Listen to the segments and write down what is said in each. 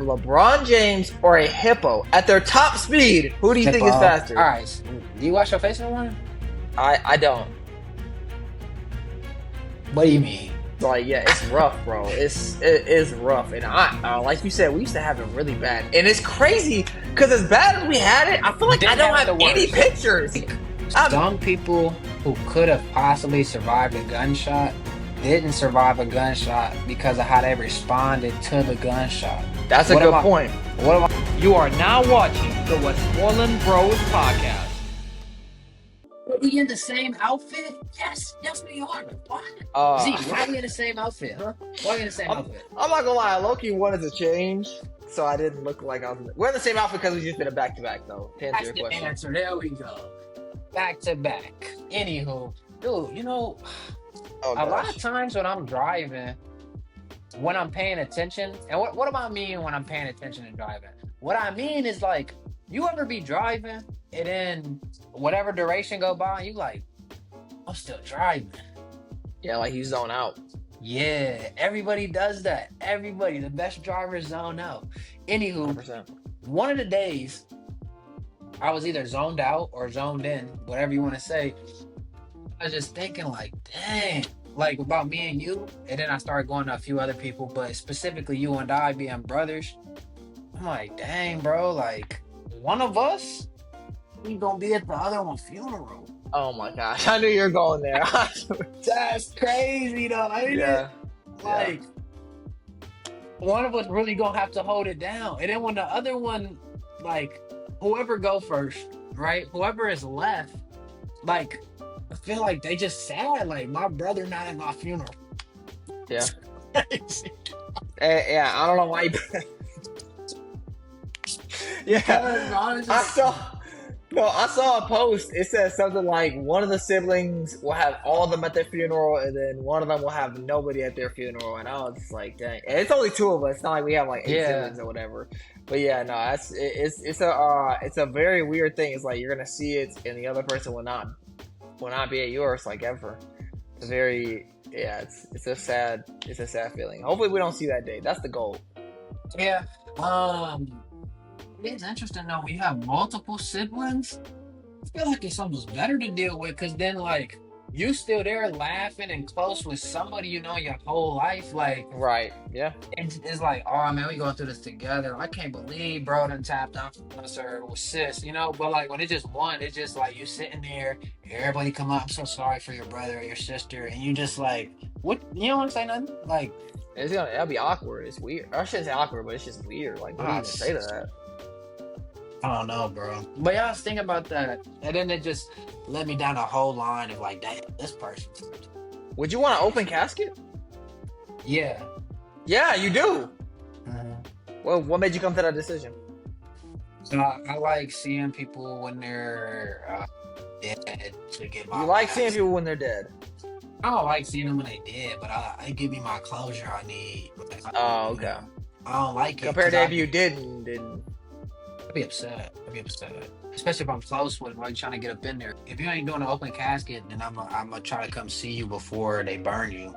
LeBron James or a hippo at their top speed, who do you think is Hippo. faster? Alright. Do you wash your face in the morning? I don't. What do you mean? Like, yeah, it's rough, bro. It is rough, and like you said, we used to have it really bad, and it's crazy because as bad as we had it, I feel like I Didn't don't have it have the any worst. pictures. Like, I'm, some people who could have possibly survived a gunshot didn't survive a gunshot because of how they responded to the gunshot. that's a What good about point. what about You are now watching the Westmoreland Bros podcast. Are we in the same outfit? Yes, yes we are. Why? Uh, Z, why are we in the same outfit, huh? Why are we in the same I'm, outfit? I'm not gonna lie, Loki wanted to change, so I didn't look like I was. We're in the same outfit because we just did a back to back, though. To answer That's your the question. answer. There we go. Back to back. Anywho, dude, Oh a lot gosh. of times when I'm driving, when I'm paying attention, and what do I mean when I'm paying attention and driving? What I mean is like, you ever be driving and then whatever duration go by, you like, I'm still driving. Yeah, like you zone out. Yeah, everybody does that. Everybody, the best drivers zone out. Anywho, 100%. one of the days I was either zoned out or zoned in, whatever you want to say. I was just thinking like, dang, like about me and you, and then I started going to a few other people, but specifically you and I being brothers. I'm like, dang, bro, like one of us, we gonna be at the other one's funeral. Oh my gosh, I knew you were going there. That's crazy though, ain't it? Yeah, yeah. Like one of us really gonna have to hold it down. And then when the other one, like whoever go first, right? Whoever is left, like I feel like they just sad. Like my brother not at my funeral. Yeah. Yeah, I don't know why. Because Yeah, I was I just saw. No, I saw a post. It said something like one of the siblings will have all of them at their funeral, and then one of them will have nobody at their funeral. And I was just like, dang. And it's only two of us. It's not like we have like eight yeah, siblings or whatever. But yeah, no, it's a very weird thing. It's like you're gonna see it, and the other person will not be at yours like ever. It's a very yeah. It's a sad feeling. Hopefully, we don't see that day. That's the goal. yeah. Um, it's interesting though. We have multiple siblings. I feel like it's almost better to deal with because then like you still there laughing and close with somebody you know your whole life. Like Right. Yeah. it's like, oh man, we going through this together. I can't believe bro done tapped out for us or with sis, you know. But like when it's just one, it's just like you sitting there, everybody come up, I'm so sorry for your brother or your sister, and you just like, what? You don't want to say nothing? Like, That'll be awkward. It's weird. I shouldn't say awkward, but it's just weird. Like, what do you ah, even say to that? I don't know, bro. But yeah, I was thinking about that, and then it just led me down a whole line of like, damn, this person. Would you want an open casket? Yeah. Yeah, you do. Mhm. Well, what made you come to that decision? So I like seeing people when they're dead to get You my like seeing last. people when they're dead. I don't like seeing them when they dead, but it give me my closure I need. Like, Oh, okay. I don't like it Compared because to if you didn't. I'd be upset. I'd be upset. Especially if I'm close with them, like trying to get up in there. If you ain't doing an open casket, then I'm gonna try to come see you before they burn you.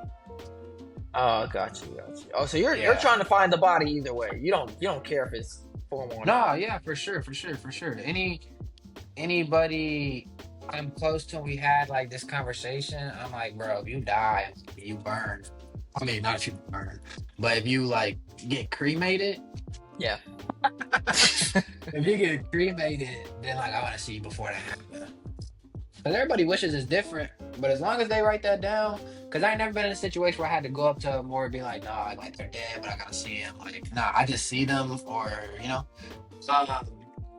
Oh, got you. Oh, so you're Yeah. trying to find the body either way. You don't care if it's formal or No, not. yeah, for sure. Anybody I'm close to, we had like this conversation. I'm like, bro, if you die, you burn. I mean, not if you burn, but if you like get cremated, Yeah. if you get cremated, then like I want to see you before that happens. Because everybody wishes it's different, but as long as they write that down, because I ain't never been in a situation where I had to go up to them or be like, nah, like they're dead, but I gotta see them. Like, nah, I just see them, or you know. Um,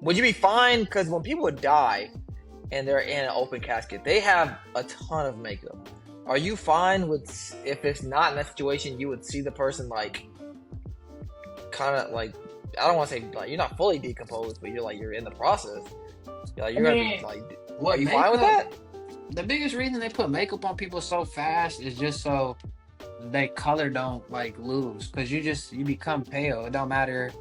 Would you be fine? Because when people die and they're in an open casket, they have a ton of makeup. Are you fine with if it's not in that situation, you would see the person like kind of like I don't want to say like you're not fully decomposed, but you're in the process. I You're gonna be mean, like, are what you fine with makeup? that? The biggest reason they put makeup on people so fast is just so they color don't like lose, because you become pale. It don't matter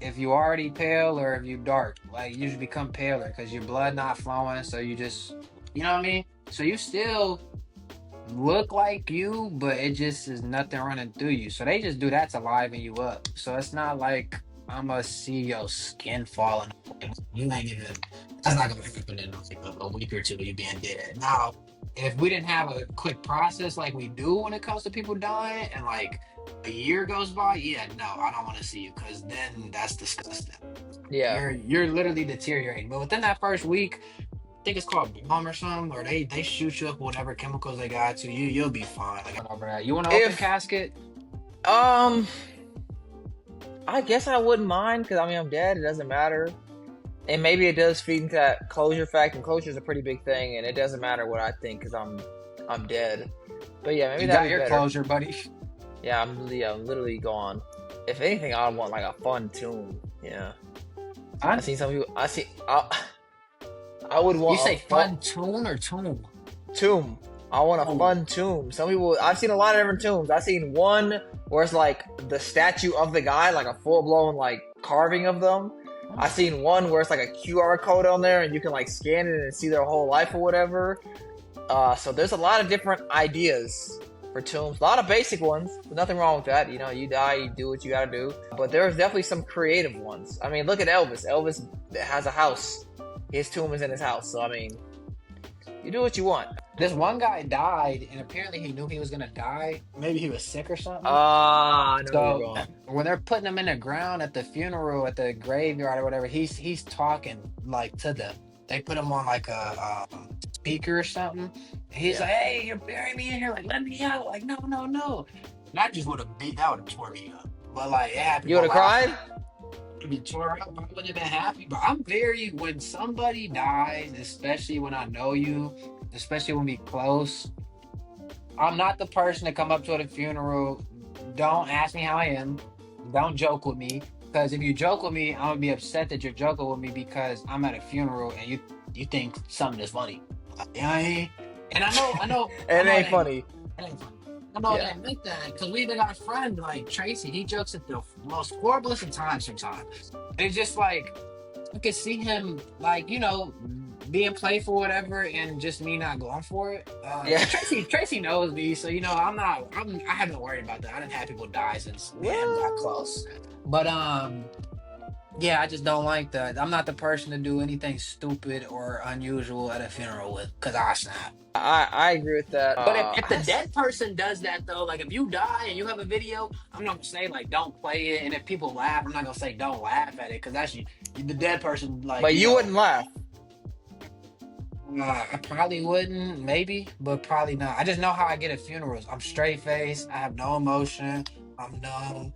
if you already pale or if you dark. Like you just become paler because your blood not flowing. So you just, you know what I mean. So you still look like you, but it just is nothing running through you. So they just do that to liven you up. So it's not like I'ma see your skin falling away. You ain't even. That's not gonna happen in like a week or two. You being dead. Now, if we didn't have a quick process like we do when it comes to people dying, and like a year goes by, yeah, no, I don't want to see you because then that's disgusting. Yeah. You're literally deteriorating. But within that first week, I think it's called bomb or something, or they shoot you up with whatever chemicals they got to you. You'll be fine. Like over that. You want an open If casket? um, I guess I wouldn't mind because I mean I'm dead. It doesn't matter, and maybe it does feed into that closure fact. And closure is a pretty big thing, and it doesn't matter what I think because I'm dead. But yeah, maybe You that'd got be your better. closure, buddy. Yeah, I'm literally gone. If anything, I want like a fun tomb. Yeah, I Huh? seen some people. I would You want a say fun tune or tomb? tomb. I want a Oh, fun tomb. Some people, I've seen a lot of different tombs. I've seen one where it's like the statue of the guy, like a full blown like carving of them. I've oh. seen one where it's like a QR code on there and you can like scan it and see their whole life or whatever. So there's a lot of different ideas for tombs. A lot of basic ones, but nothing wrong with that. You know, you die, you do what you gotta do. But there's definitely some creative ones. I mean, look at Elvis. Elvis has a house. His tomb is in his house. So I mean, you do what you want. This one guy died, and apparently he knew he was gonna die. Maybe he was sick or something. Ah, I know where you're So going. when they're putting him in the ground at the funeral, at the graveyard or whatever, he's talking like to them. They put him on like a speaker or something. He's Yeah. like, "Hey, you're burying me in here. Like, let me out. Like, no, no, no." And I just would have beat that would have tore me up. But like, it had You would people have laughing. cried? To be tore up, I wouldn't have been happy. But I'm very when somebody dies, especially when I know you, especially when we close. I'm not the person to come up to at a funeral. Don't ask me how I am. Don't joke with me. Because if you joke with me, I'm gonna be upset that you're joking with me because I'm at a funeral and you think something is funny. Like, yeah, and I It know ain't funny. it ain't funny. I know it Yeah. ain't like that because we even got a friend like Tracy. He jokes at the most horriblest of times sometimes. And it's just like I could see him like being playful, whatever, and just me not going for it. Yeah. And Tracy knows me, so I haven't worried about that. I didn't have people die since me and him got Well, close, but yeah, I just don't like that. I'm not the person to do anything stupid or unusual at a funeral with, cause I snap. I agree with that. But if the dead person does that though, like if you die and you have a video, I'm not gonna say like don't play it, and if people laugh, I'm not gonna say don't laugh at it, cause that's the dead person, like but you wouldn't laugh. I probably wouldn't, maybe, but probably not. I just know how I get at funerals. I'm straight faced. I have no emotion. I'm numb.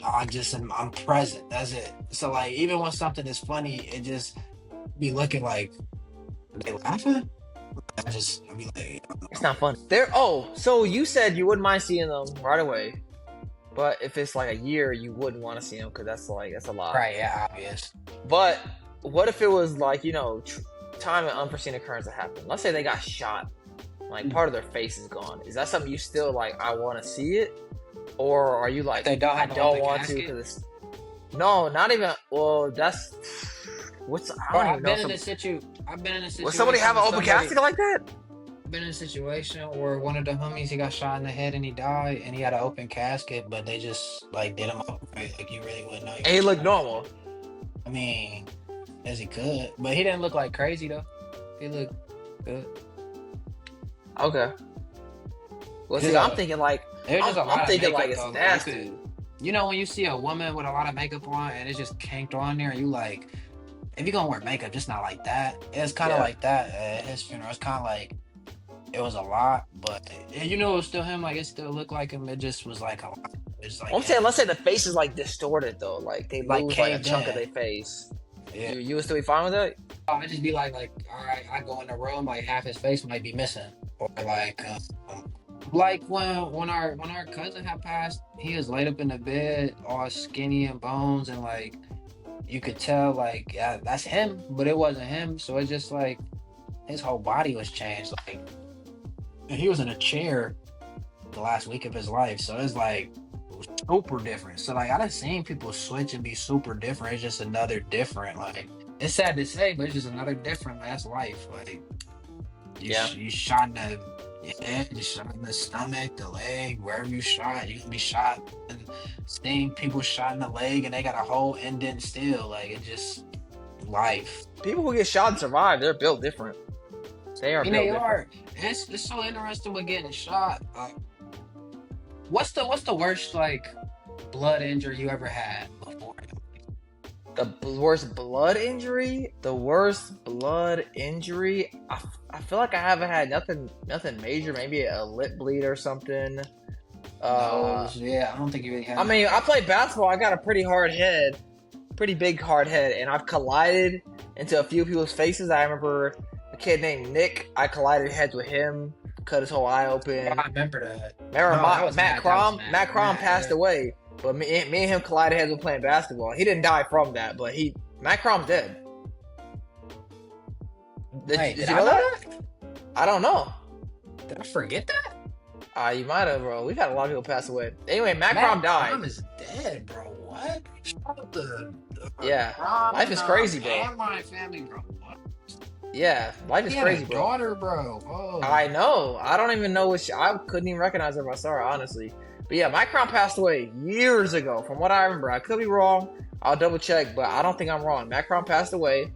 I'm present. That's it. So like, even when something is funny, it just be looking like they laughing. I be like, It's not fun. There. Oh, so you said you wouldn't mind seeing them right away, but if it's like a year, you wouldn't want to see them because that's a lot. right, yeah, obvious. But what if it was like time and unforeseen occurrence that happened? Let's say they got shot, like part of their face is gone. Is that something you still like? I want to see it, or are you like They don't I have an don't open want to casket. because it's no, not even. Well, that's what's I Bro, don't even know. I've been in a Will somebody have an open casket like that? Been in a situation where one of the homies he got shot in the head and he died and he had an open casket, but they just like did him up right, like you really wouldn't know. And he looked normal. I mean, as he could, but he didn't look like crazy though. He looked good. Okay. Well, There's see, I'm a thinking like there's just a lot I'm of thinking makeup like it's though. nasty. You know when you see a woman with a lot of makeup on and it's just canked on there, and you like, if you're gonna wear makeup, just not like that. It's kind of Yeah. like that at his funeral. It's kind of like it was a lot, but you know it was still him. Like it still looked like him. It just was like a lot. It's like I'm saying, let's say the face is like distorted though, like they like lose like a caved chunk in. of their face. Yeah. You would still be fine with that? I just be like, all right, I go in the room, like half his face might be missing, or like when our cousin had passed, he was laid up in the bed, all skinny and bones, and like you could tell, like yeah, that's him, but it wasn't him. So it's just like his whole body was changed, like, and he was in a chair the last week of his life, so it's like super different. So like I done seen people switch and be super different. It's just another different. Like it's sad to say, but it's just another different last life. Like Yeah. you shot in the Yeah, just shot in the stomach, the leg, wherever you shot, you can be shot. And seeing people shot in the leg and they got a whole indent still. Like, it just life. People who get shot and survive, they're built different. They I are mean, built they different. are. It's so interesting with getting shot. What's the worst like blood injury you ever had before? The worst blood injury? The worst blood injury? I feel like I haven't had nothing major. Maybe a lip bleed or something. Uh, Those, yeah, I don't think you really I have mean, that. I played basketball. I got a pretty hard head, pretty big hard head, and I've collided into a few people's faces. I remember a kid named Nick. I collided heads with him, cut his whole eye open. I remember that. Remember No, that was Matt Matt. That was Crom? Matt. Matt Crom passed Matt. away, but me and him collided heads when playing basketball. He didn't die from that, but Matt Crom's dead. Wait, Did did you I know know that? that? I don't know. Did I forget that? You might have, bro. We got a lot of people pass away. Anyway, Matt Crom Matt died. Crom is dead, bro. What? Shout out the Yeah, Crom life and is crazy, bro. my family, bro. What? Yeah, life is He had crazy, a bro. daughter, bro. Oh. I know. I don't even know which. I couldn't even recognize her if I saw her, honestly. But yeah, Mike Crown passed away years ago, from what I remember. I could be wrong. I'll double check, but I don't think I'm wrong. Matt Crown passed away,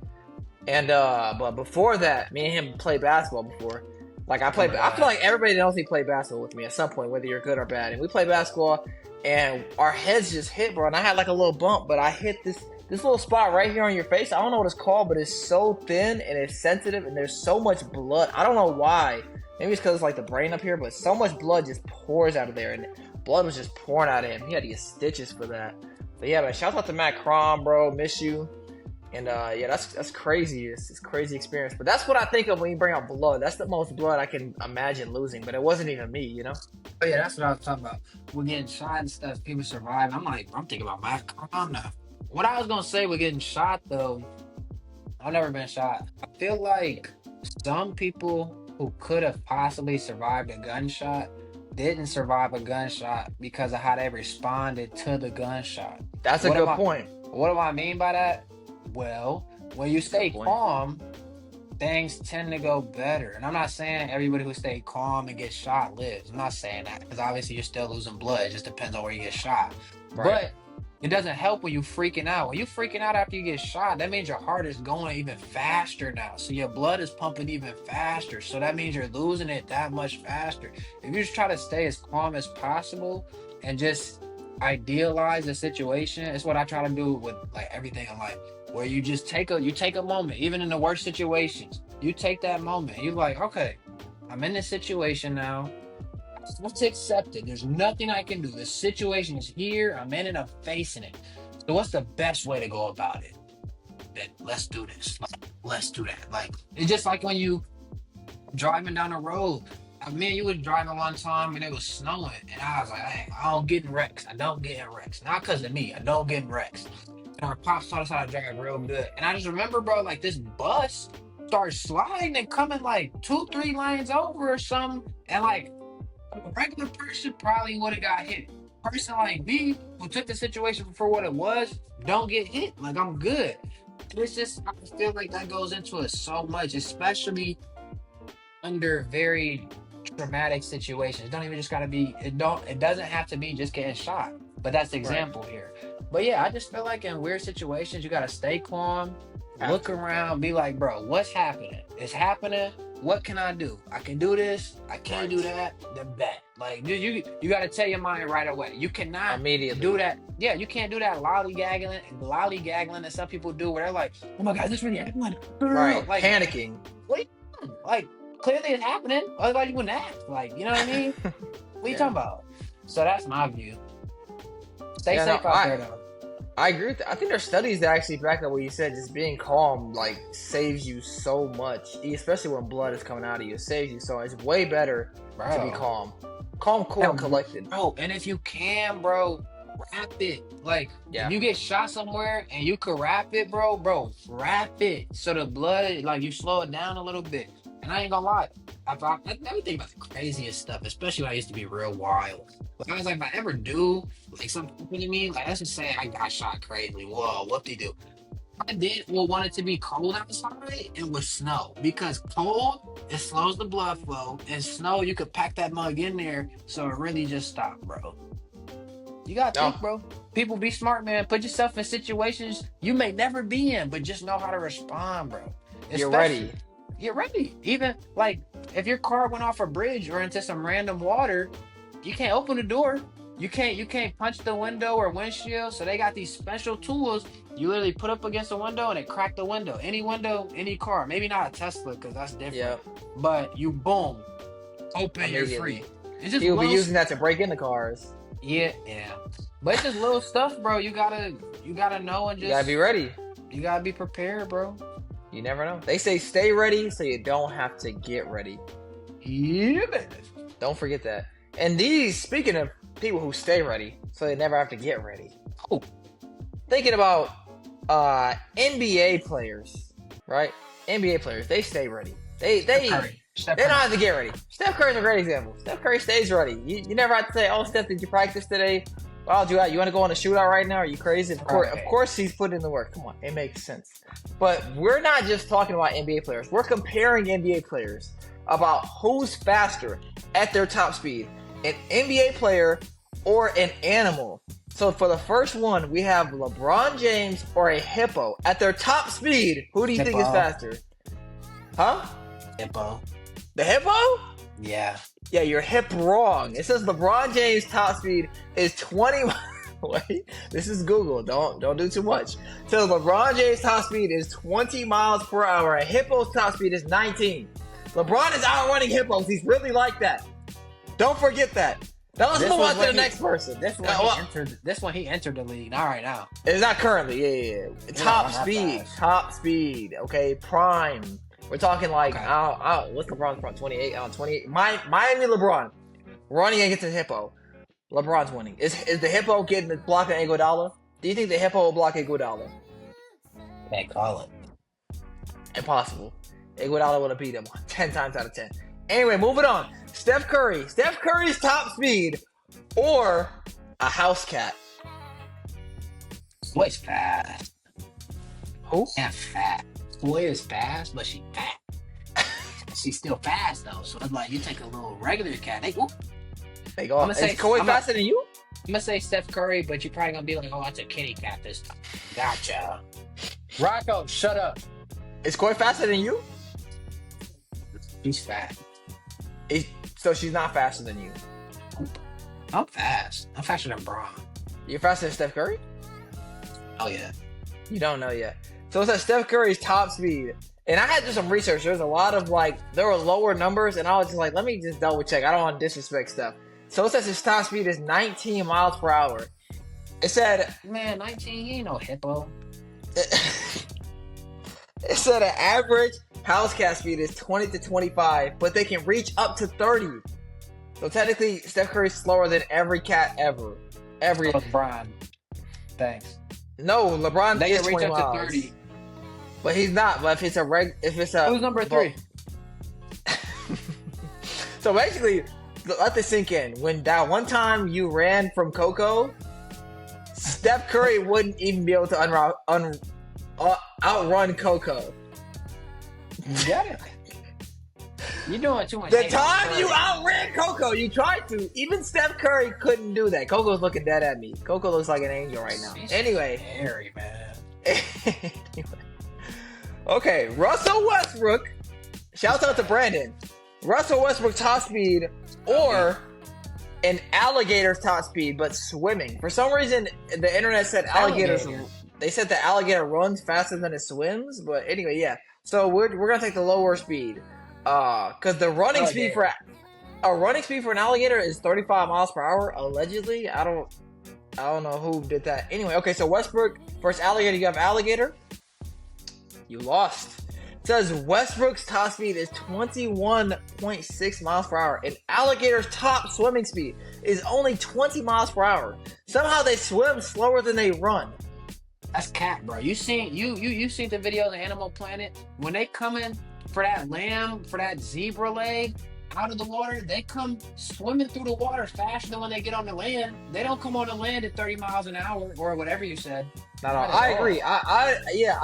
and but before that, me and him played basketball before. Like I Oh played. my I feel God. like everybody knows he played basketball with me at some point, whether you're good or bad. And we played basketball, and our heads just hit, bro. And I had like a little bump, but I hit this little spot right here on your face. I don't know what it's called, but it's so thin and it's sensitive, and there's so much blood. I don't know why. Maybe it's because it's like the brain up here, but so much blood just pours out of there, and blood was just pouring out of him. He had to get stitches for that. But yeah, man, shout out to Matt Crom, bro. Miss you. And yeah, that's crazy. It's crazy experience. But that's what I think of when you bring out blood. That's the most blood I can imagine losing. But it wasn't even me, you know? Oh yeah, that's what I was talking about. We're getting shot and stuff. People survive. I'm thinking about Matt Crom now. What I was gonna say with getting shot though, I've never been shot. I feel like some people who could have possibly survived a gunshot didn't survive a gunshot because of how they responded to the gunshot. That's a What am good I point. what do I mean by that? Well, when you Good stay point. calm, things tend to go better. And I'm not saying everybody who stay calm and gets shot lives. I'm not saying that because obviously you're still losing blood. It just depends on where you get shot. Right. But it doesn't help when you freaking out. When you freaking out after you get shot, that means your heart is going even faster now. So your blood is pumping even faster. So that means you're losing it that much faster. If you just try to stay as calm as possible and just idealize the situation, it's what I try to do with like everything in life. Where you just take a moment, even in the worst situations. You take that moment. You're like, okay, I'm in this situation now. Let's accept it. There's nothing I can do. The situation is here. I'm in it. I'm facing it. So what's the best way to go about it? That let's do this. Let's do that. Like it's just like when you driving down the road. Me and you was driving one time and it was snowing, and I was like, hey, I don't get in wrecks. I don't get in wrecks. Not because of me. I don't get in wrecks. And our pops taught us how to drive real good. And I just remember, bro, like this bus started sliding and coming like 2, 3 lanes over or something, and like a regular person probably would have got hit. Person like me who took the situation for what it was, don't get hit. Like I'm good. It's just I feel like that goes into it so much, especially under very traumatic situations. Don't even just gotta be it doesn't have to be just getting shot. But that's the Right. example here. But yeah, I just feel like in weird situations you gotta stay calm, Have look to. around, be like, bro, what's happening? It's happening. What can I do? I can do this. I can't do Right. that. Then bet. Like you got to tell your mind right away. You cannot Immediately. do that. Yeah, you can't do that lollygaggling that some people do, where they're like, "Oh my god, is this really happening?" Right. Like, Panicking. what are you doing? Like, clearly it's happening. Otherwise, you wouldn't act. Like, you know what I mean? What are you Yeah. talking about? So that's my view. Stay Yeah, no, safe out there, though. I agree with that. I think there's studies that actually back up what you said. Just being calm, like, saves you so much, especially when blood is coming out of you. It saves you so much. It's way better to be Bro. calm. Calm, cool, and collected. Bro, and if you can, bro, wrap it. Like, Yeah. if you get shot somewhere and you could wrap it, bro, wrap it. So the blood, like, you slow it down a little bit. And I ain't gonna lie, I never think about the craziest stuff, especially when I used to be real wild. But I was like, if I ever do, like, something happen to me, like, let's just say I got shot crazy. Whoa, what do you do? I did well want it to be cold outside and with snow because cold it slows the blood flow and snow you could pack that mug in there so it really just stopped, bro. You gotta No, think, bro. People be smart, man. Put yourself in situations you may never be in, but just know how to respond, bro. you're Especially ready. get ready. Even like if your car went off a bridge or into some random water, you can't open the door. You can't punch the window or windshield. So they got these special tools. You literally put up against the window and it crack the window, any car. Maybe not a Tesla because that's different. Yep, But you boom, open, you're immediately. free. It's just He will be little using that to break into cars. yeah, yeah. But it's just little stuff, bro. You gotta know and You gotta just be ready. you gotta be prepared, bro. You never know. They say stay ready so you don't have to get ready. Yeah, baby. Don't forget that. And these, speaking of people who stay ready, so they never have to get ready. Oh, Thinking about NBA players, right? NBA players, they stay ready. They Curry. Steph they don't Curry. have to get ready. Steph Curry's a great example. Steph Curry stays ready. You never have to say, "Oh, Steph, did you practice today? Well, you want to go on a shootout right now? Are you crazy?" Of course, he's putting in the work. Come on, it makes sense. But we're not just talking about NBA players. We're comparing NBA players about who's faster at their top speed, an NBA player or an animal. So for the first one, we have LeBron James or a hippo at their top speed. Who do you think is Hippo. faster? Huh? Hippo. The hippo? Yeah. Yeah, you're hip wrong. It says LeBron James' top speed is 20. Wait, this is Google. Don't do too much. So LeBron James' top speed is 20 miles per hour. A hippo's top speed is 19. LeBron is outrunning hippos. He's really like that. Don't forget that. Now let's This move was on to when the he- next person. This one Well, he entered. This one he entered the league. Not right now. it's not currently. Yeah. Top I'm not speed. fast. Top speed. Okay, prime. We're talking like Okay. what's LeBron's prime? 28. 28. Miami LeBron running against the hippo. LeBron's winning. Is the hippo getting the block of Iguodala? Do you think the hippo will block Iguodala? Can't call it. Impossible. Iguodala would have beat him 10 times out of 10. Anyway, moving on. Steph Curry. Steph Curry's top speed or a house cat. Boy's fast. Who? Yeah, fast. Boy is fast, but she fat. She's still fast though. So it's like you take a little regular cat. They, whoop. They go. I'ma Is say- Kawhi I'm faster than you? I'm gonna say Steph Curry, but you're probably gonna be like, oh, that's a kitty cat this time. Gotcha. Rocco, shut up. Is Kawhi faster than you? He's fat. So she's not faster than you. I'm fast. I'm faster than Braun. You're faster than Steph Curry? Oh yeah. You don't know yet. So it says Steph Curry's top speed. And I had to do some research. There's a lot of there were lower numbers, and I was just like, let me just double check. I don't want to disrespect stuff. So it says his top speed is 19 miles per hour. It said Man, 19, he ain't no hippo. it said an average house cat speed is 20 to 25, but they can reach up to 30. So technically, Steph Curry's slower than every cat ever. Every Braun. Thanks. no, LeBron They is can reach 20 up to miles. 30. But he's not. But if it's a Who's number 3? So basically, let this sink in. When that one time you ran from Coco, Steph Curry wouldn't even be able to outrun Coco. You got it. You're doing too much. The hate on time Curry. you outran Coco, you tried to. Even Steph Curry couldn't do that. Coco's looking dead at me. Coco looks like an angel right now. She's Anyway. scary, man. Anyway. Okay, Russell Westbrook. Shout out to Brandon. Russell Westbrook top speed or an alligator's top speed, but swimming. For some reason, the internet said alligators. Alligator. They said the alligator runs faster than it swims, but anyway, yeah. So we're gonna take the lower speed, because the running speed for an alligator is 35 miles per hour. Allegedly, I don't know who did that. Anyway, okay. So Westbrook versus alligator. You have alligator. You lost. It says Westbrook's top speed is 21.6 miles per hour. And alligator's top swimming speed is only 20 miles per hour. Somehow they swim slower than they run. That's cat, bro. You seen seen the video of Animal Planet when they coming for that lamb, for that zebra leg? out of the water, they come swimming through the water faster than when they get on the land. They don't come on the land at 30 miles an hour or whatever you said. No, no, Not at I agree. all. Yeah,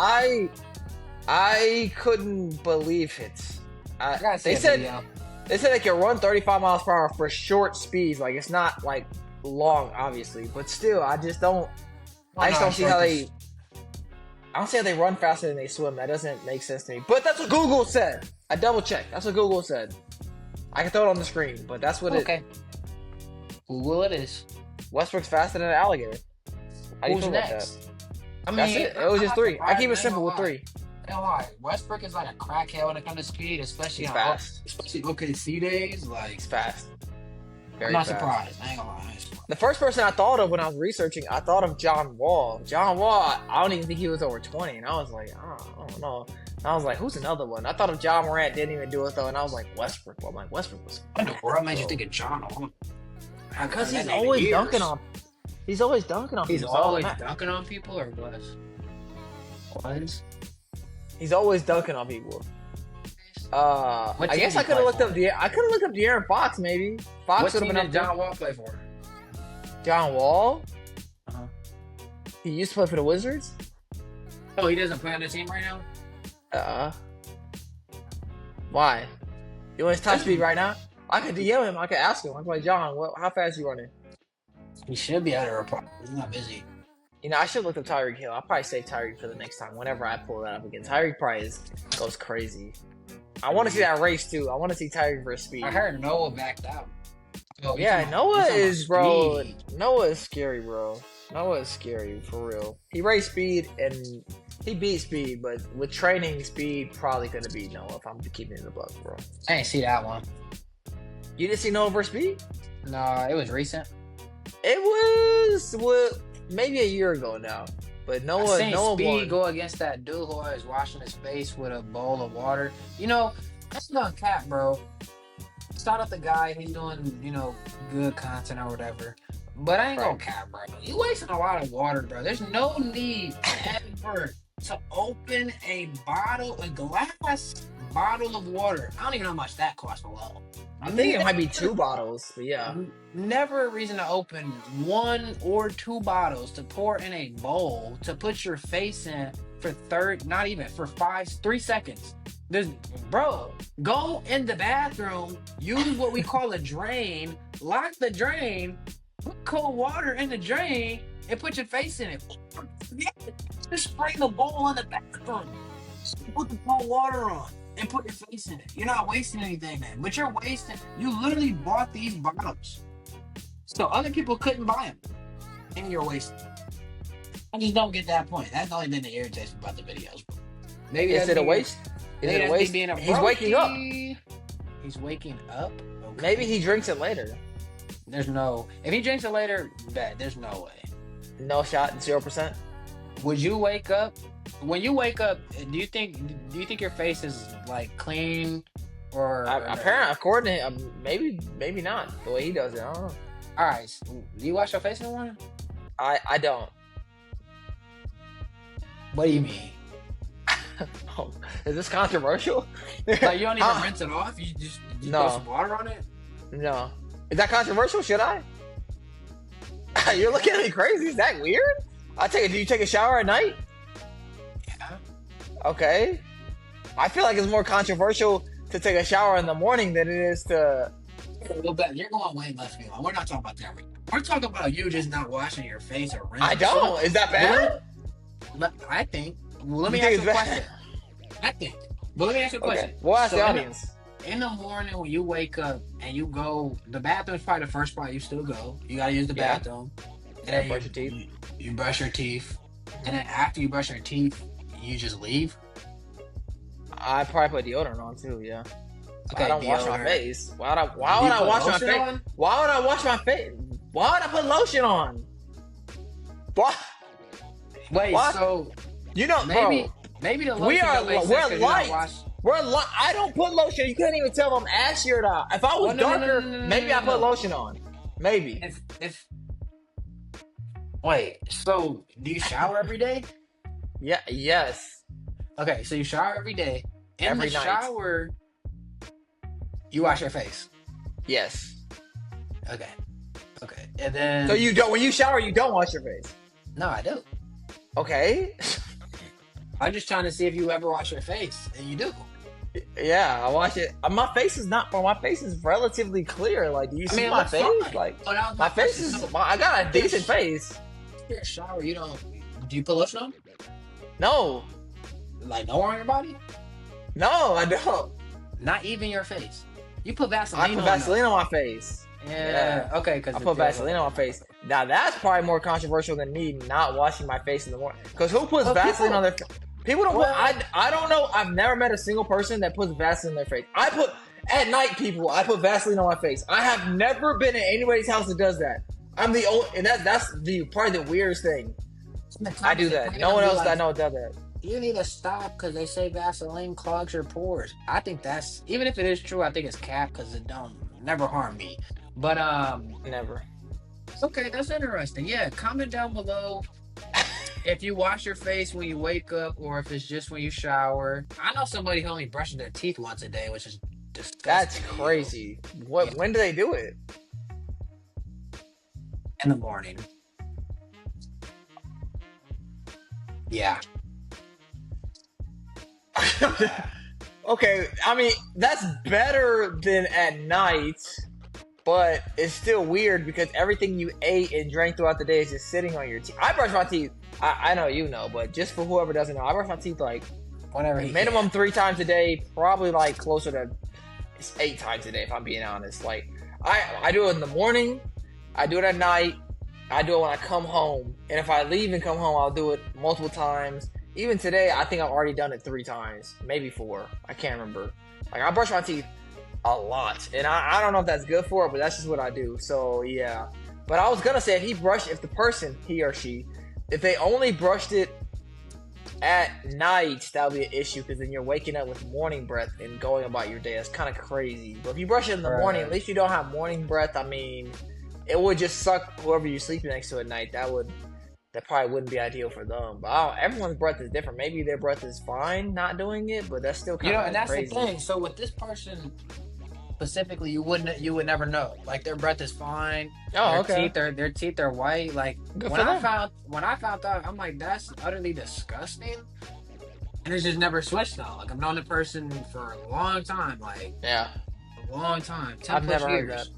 I couldn't believe it. I gotta see They a said video. they said they can run 35 miles per hour for short speeds. Like it's not like long, obviously, but still, I just don't. I just don't see how they. I don't see how they run faster than they swim. That doesn't make sense to me. But that's what Google said. I double checked. That's what Google said. I can throw it on the screen, but that's what Okay. Google it is. Westbrook's faster than an alligator. How do you Who's feel about next? that? I mean, That's it. It was just three. I keep it simple with three. three. Westbrook is like a crackhead when it comes to speed, especially He's on fast. especially OKC days. Like, He's fast. I'm Very not fast. surprised. I ain't gonna lie. I ain't surprised. The first person I thought of when I was researching, I thought of John Wall. John Wall, I don't even think he was over 20, and I was like, I don't know. And I was like, who's another one? I thought of John Morant, didn't even do it though, and I was like, Westbrook. Well, I'm like, Westbrook was. What in the world made you think of John Wall? Because That he's name always years. dunking on. He's always dunking on. He's people, so always I'm not- dunking on people, or what? Was? He's always dunking on people. What I team guess he I could have play looked for? up De'Aaron Fox maybe. Fox What would have team been did up there. John Wall play for? John Wall. Uh-huh. He used to play for the Wizards. Oh, he doesn't play on the team right now? Why? You want his top speed right now? I could DM him. I could ask him. I'm like, John, how fast you running? He should be able to reply. He's not busy. You know, I should look up Tyreek Hill. I'll probably save Tyreek for the next time. Whenever I pull that up again, Tyreek probably goes crazy. I want to see that race too. I want to see Tyreek versus speed. I heard Noah backed out. Oh, you Yeah, talking Noah about- you is, talking bro. about speed. Noah is scary, bro. Noah is scary for real. He raced speed and he beat speed, but with training, speed probably could have beat Noah if I'm keeping it in the buck, bro. I didn't see that one. You didn't see Noah versus speed? No, it was recent. It was maybe a year ago now. But I Noah seen Speed Speed go against that dude who was washing his face with a bowl of water. You know, that's not cap, bro. Shout out the guy. He's doing, good content or whatever. But I ain't gonna Right. cap, bro. You wasting a lot of water, bro. There's no need ever to open a glass bottle of water. I don't even know how much that costs alone. I think it might be 2 bottles, but yeah. Never a reason to open 1 or 2 bottles to pour in a bowl to put your face in for 3 seconds. Bro, go in the bathroom, use what we call a drain, lock the drain, put cold water in the drain, and put your face in it. Just spray the bowl in the bathroom. Put the cold water on and put your face in it. You're not wasting anything then. But you literally bought these bottles. So other people couldn't buy them. And you're wasting. I just don't get that point. That's the only thing that irritates me about the videos. Maybe Is that's it a me- waste? Is maybe it a that's me waste? being a He's waking up. brokey. He's waking up? Okay. Maybe he drinks it later. If he drinks it later, there's no way. No shot, 0%. Would you wake up? When you wake up, do you think your face is like clean or Apparently, according to him, maybe not the way he does it. I don't know. All right, so do you wash your face in the morning? I don't. What do you mean? Oh, is this controversial? Like you don't even Huh? rinse it off? You just No. put some water on it? No. Is that controversial? Should I? You're looking at me crazy. Is that weird? Do you take a shower at night? Yeah. Okay. I feel like it's more controversial to take a shower in the morning than it is to. Well, Ben, you're going way left field. We're not talking about that right now. We're talking about you just not washing your face or rinsing. I don't. Is that bad? I think. Well, let me You ask think you a it's question. I think. But let me ask you a question. Okay. We'll ask the So audience. In the morning when you wake up and you go, the bathroom is probably the first spot you still go. You gotta use the Yeah. bathroom. And Yeah, then brush your teeth. You brush your teeth. And then after you brush your teeth, you just leave. I probably put deodorant on too. Yeah. Okay, I don't wash my deodorant. face. Why would I You wash put my lotion face? on? Why would I wash my face? Why would I put lotion on? Why? Wait, What? so You know, maybe bro. the lotion We are. don't make sense We're 'cause you don't light. wash- I don't put lotion. You couldn't even tell if I'm ashy or not. If I was Well, no, darker, no, maybe I no. put lotion on. Maybe. If wait, so do you shower every day? Yeah. Yes. Okay, so you shower every day. In Every the night. shower, You wash your face. Yes. Okay. Okay. And So then you don't when you shower, you don't wash your face. no, I do. Okay. I'm just trying to see if you ever wash your face, and you do. Yeah, I wash it. My face is not. Well, my face is relatively clear. Like, do you I see mean, it my looks face? fine. Like, Oh, that was my my face question. is. So, I got a decent face. your shower, you don't. Do you put lotion on? No, Like nowhere on your body? no, I don't. Not even your face. You put I Vaseline put on Vaseline on my face. though. Yeah. Okay, because I put Vaseline on my face. Now that's probably more controversial than me not washing my face in the morning. Because who puts Well, Vaseline people- on their? People don't. Well- I don't know. I've never met a single person that puts Vaseline on their face. I put at night. People, I put Vaseline on my face. I have never been at anybody's house that does that. I'm the only, and that's the probably the weirdest thing. I do that. No one else that I know does that. You need to stop because they say Vaseline clogs your pores. I think that's even if it is true. I think it's cap because it don't never harm me. But Never. okay, that's interesting. Yeah, comment down below if you wash your face when you wake up or if it's just when you shower. I know somebody who only brushes their teeth once a day, which is disgusting. That's crazy. What? When do they do it? In the morning. Yeah. Okay, I mean that's better than at night, but it's still weird because everything you ate and drank throughout the day is just sitting on your teeth. I brush my teeth. I know you know, but just for whoever doesn't know, I brush my teeth like Whenever he minimum 3 times a day, probably like closer to 8 times a day if I'm being honest. Like I do it in the morning, I do it at night, I do it when I come home, and if I leave and come home, I'll do it multiple times. Even today, I think I've already done it 3 times, maybe 4. I can't remember. Like I brush my teeth a lot, and I don't know if that's good for it, but that's just what I do. So yeah. But I was gonna say if the person, he or she, if they only brushed it at night, that would be an issue because then you're waking up with morning breath and going about your day. That's kind of crazy. But if you brush it in the morning, at least you don't have morning breath. I mean, it would just suck whoever you're sleeping next to at night. That probably wouldn't be ideal for them. But everyone's breath is different. Maybe their breath is fine not doing it, but that's still kind of and that's crazy. the thing. So with this person specifically, you would never know. Like their breath is fine. Oh, okay. Their teeth are white. Like Good when for I them. found out, I'm like, that's utterly disgusting. And it's just never switched though. Like I've known the person for a long time, like Yeah, a long time, 10 I've plus never heard years.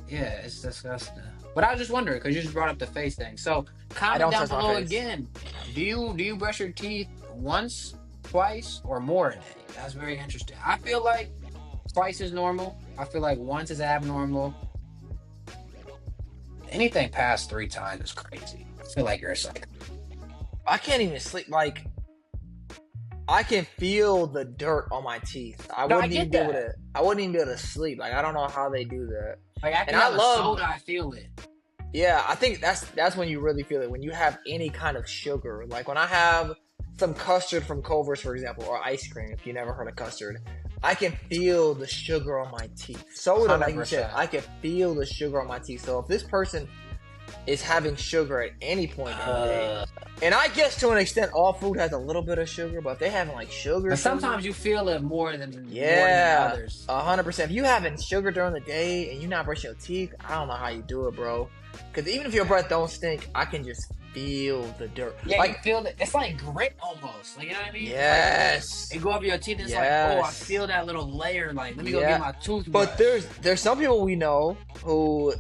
Yeah, it's disgusting. But I was just wondering because you just brought up the face thing. So comment don't down touch my below face. again. Do you brush your teeth once, twice, or more a day? That's very interesting. I feel like twice is normal. I feel like once is abnormal. Anything past 3 times is crazy. I feel like you're a psycho. I can't even sleep. Like I can feel the dirt on my teeth. I wouldn't even be able to sleep. Like I don't know how they do that. Like I can And I have love- a soda, I feel it. Yeah, I think that's when you really feel it. When you have any kind of sugar, like when I have some custard from Culver's, for example, or ice cream. If you never heard of custard, I can feel the sugar on my teeth. Soda, like you said, 100%. I can feel the sugar on my teeth. So if this person is having sugar at any point in the day, and I guess to an extent, all food has a little bit of sugar, but if they're having like sugar, But sometimes you feel it more than yeah, others. 100%. If you having sugar during the day and you're not brushing your teeth, I don't know how you do it, bro. Because even if your breath don't stink, I can just feel the dirt. Yeah, like you feel it. It's like grit almost. Like you know what I mean? yes. It go up your teeth. It's like, Yes. oh, I feel that little layer. Like, let me go Yeah. get my toothbrush. But there's some people we know who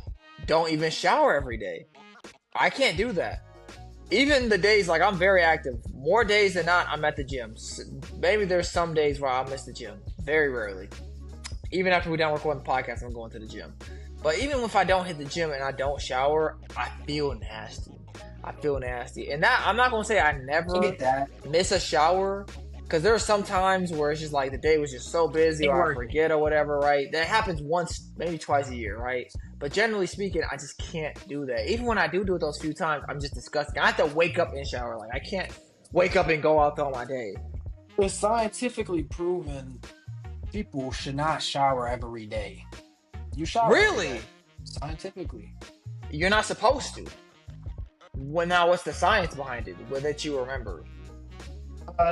don't even shower every day. I can't do that. Even the days, like I'm very active. More days than not, I'm at the gym. Maybe there's some days where I'll miss the gym. Very rarely. Even after we're done recording the podcast, I'm going to the gym. But even if I don't hit the gym and I don't shower, I feel nasty. And that, I'm not going to say I I never get that. miss a shower. Because there are some times where it's just like the day was just so busy or I forget or whatever, right? That happens once, maybe twice a year, right? But generally speaking, I just can't do that. Even when I do it those few times, I'm just disgusting. I have to wake up and shower. Like, I can't wake up and go out throughout my day. It's scientifically proven people should not shower every day. You shower every Really? day. Scientifically. You're not supposed to. Well, now, what's the science behind it? That you remember?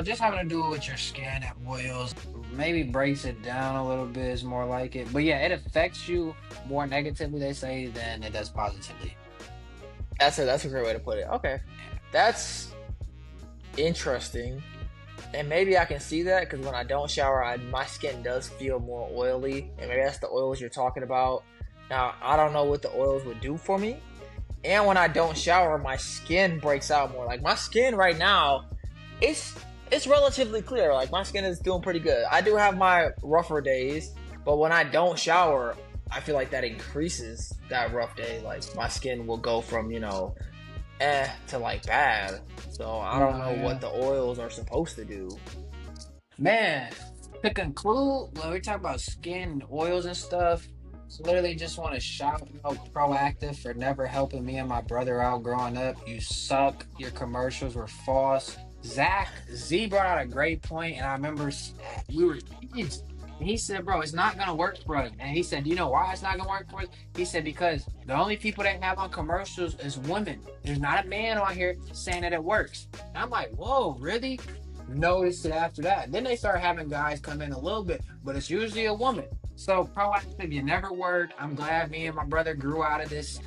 Just having to do with your skin and oils. Maybe breaks it down a little bit is more like it. But yeah, it affects you more negatively, they say, than it does positively. That's a great way to put it. Okay, that's interesting, and maybe I can see that because when I don't shower, my skin does feel more oily, and maybe that's the oils you're talking about. Now I don't know what the oils would do for me, and when I don't shower, my skin breaks out more. Like my skin right now, it's it's relatively clear. Like my skin is doing pretty good. I do have my rougher days, but when I don't shower, I feel like that increases that rough day. Like my skin will go from to like bad. So I don't know Yeah. what the oils are supposed to do. Man, to conclude, when we talk about skin and oils and stuff, literally just want to shout out Proactive for never helping me and my brother out growing up. You suck. Your commercials were false. Z brought out a great point, and I remember we were kids. And he said, "Bro, it's not gonna work for us." And he said, "Do you know why it's not gonna work for us?" He said, "Because the only people that have on commercials is women. There's not a man on here saying that it works." And I'm like, "Whoa, really?" Noticed it after that. Then they start having guys come in a little bit, but it's usually a woman. So Proactive, you never worked. I'm glad me and my brother grew out of this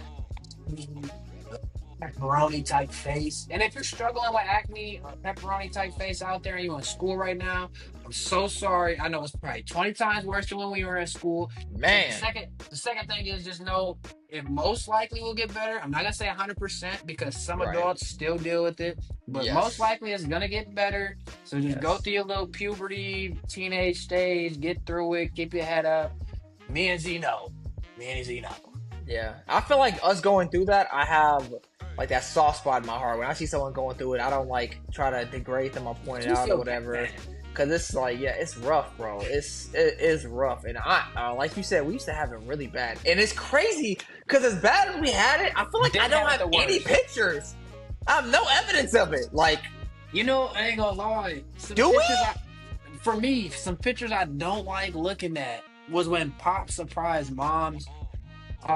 pepperoni type face. And if you're struggling with acne or pepperoni type face out there and you're in school right now, I'm so sorry. I know it's probably 20 times worse than when we were in school. And Man, the second thing is just know it most likely will get better. I'm not gonna say 100% because some right? adults still deal with it, but most Yes, likely it's gonna get better. So just go yes. through your little puberty, teenage stage, get through it, keep your head up. Me and Z know. Me and Z know. Yeah, I feel like us going through that. I have like that soft spot in my heart. When I see someone going through it, I don't like try to degrade them or point it You out or feel whatever. bad. Cause it's like, yeah, it's rough, bro. It is rough, and like you said, we used to have it really bad, and it's crazy. Cause as bad as we had it, I feel like I Didn't don't have it have the any worst. pictures. I have no evidence of it. Like, You know, I ain't gonna lie. do we? For me, some pictures I don't like looking at was when Pop surprised moms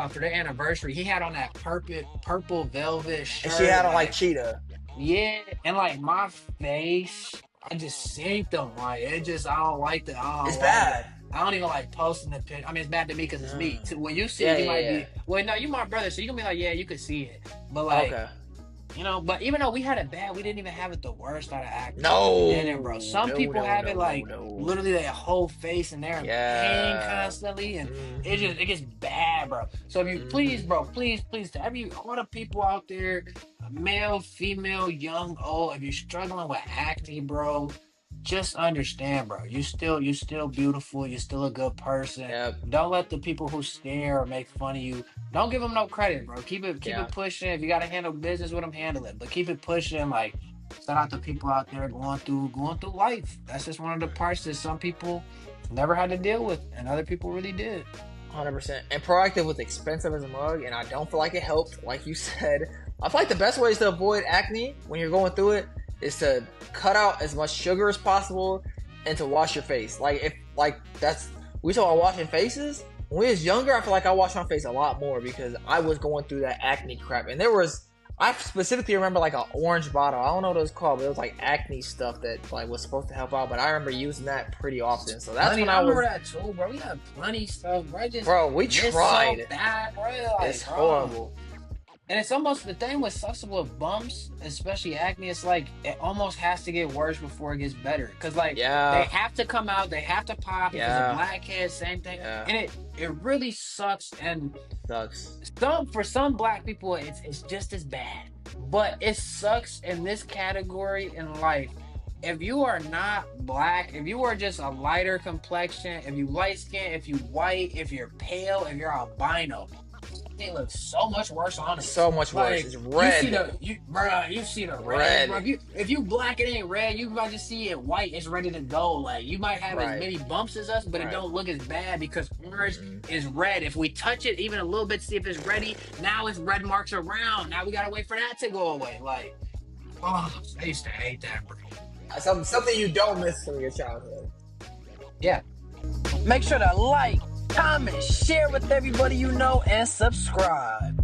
for their anniversary. He had on that purple velvet And she shirt, had on like like cheetah. yeah, and like my face, I just synced them. Like it just, I don't like that. I It's don't like it. bad. I don't even like posting the picture. I mean, it's bad to me because it's me. Mm. When you see Yeah, it, you yeah, might yeah. be, well, no, you my brother, so you gonna be like, yeah, you could see it. But like, Okay. you know, but even though we had it bad, we didn't even have it the worst out of acting. No. We didn't, bro. Some No, people no, have no, it no, like no. literally their whole face and they're in pain Yeah. constantly, and Mhm. it gets bad, bro. So if you please, Mhm. bro, please, to every all the people out there, male, female, young, old, if you're struggling with acne, bro, just understand, bro. You still beautiful. You're still a good person. Yep. Don't let the people who stare or make fun of you. Don't give them no credit, bro. Keep Yeah. it pushing. If you gotta handle business with them, handle it. But keep it pushing. Like shout out to people out there going through life. That's just one of the parts that some people never had to deal with, and other people really did. 100%. And Proactive was expensive as a mug, and I don't feel like it helped. Like you said, I feel like the best ways to avoid acne when you're going through it is to cut out as much sugar as possible and to wash your face. Like if like that's we talk about washing faces. When we was younger, I feel like I washed my face a lot more because I was going through that acne crap, and there was. I specifically remember like an orange bottle. I don't know what it was called, but it was like acne stuff that like was supposed to help out. But I remember using that pretty often. So that's when I I was. remember that too, bro. We had plenty of stuff, bro. Just Bro, we it's so tried. bad, bro. Like, It's bro. horrible. And it's almost the thing with sucks with bumps, especially acne. It's like it almost has to get worse before it gets better. Cause like they Yeah, have to come out, they have to pop. If it's a yeah, blackhead, same thing. yeah. And it really sucks. And Sucks. for some black people, it's just as bad. But it sucks in this category in life. If you are not black, if you are just a lighter complexion, if you light skin, if you white, if you're pale, if you're albino, they look so much worse on us. So much worse. Like It's bruh, you see the red, red. bro. If you black, it ain't red. You might just see it white. It's ready to go. Like you might have as Right. many bumps as us, but it Right. don't look as bad because ours Mhm. is red. If we touch it even a little bit, see if it's ready. Now it's red marks around. Now we gotta wait for that to go away. Like, oh, I used to hate that, bro. Something you don't miss from your childhood. Yeah. Make sure to like, comment, share with everybody you know, and subscribe.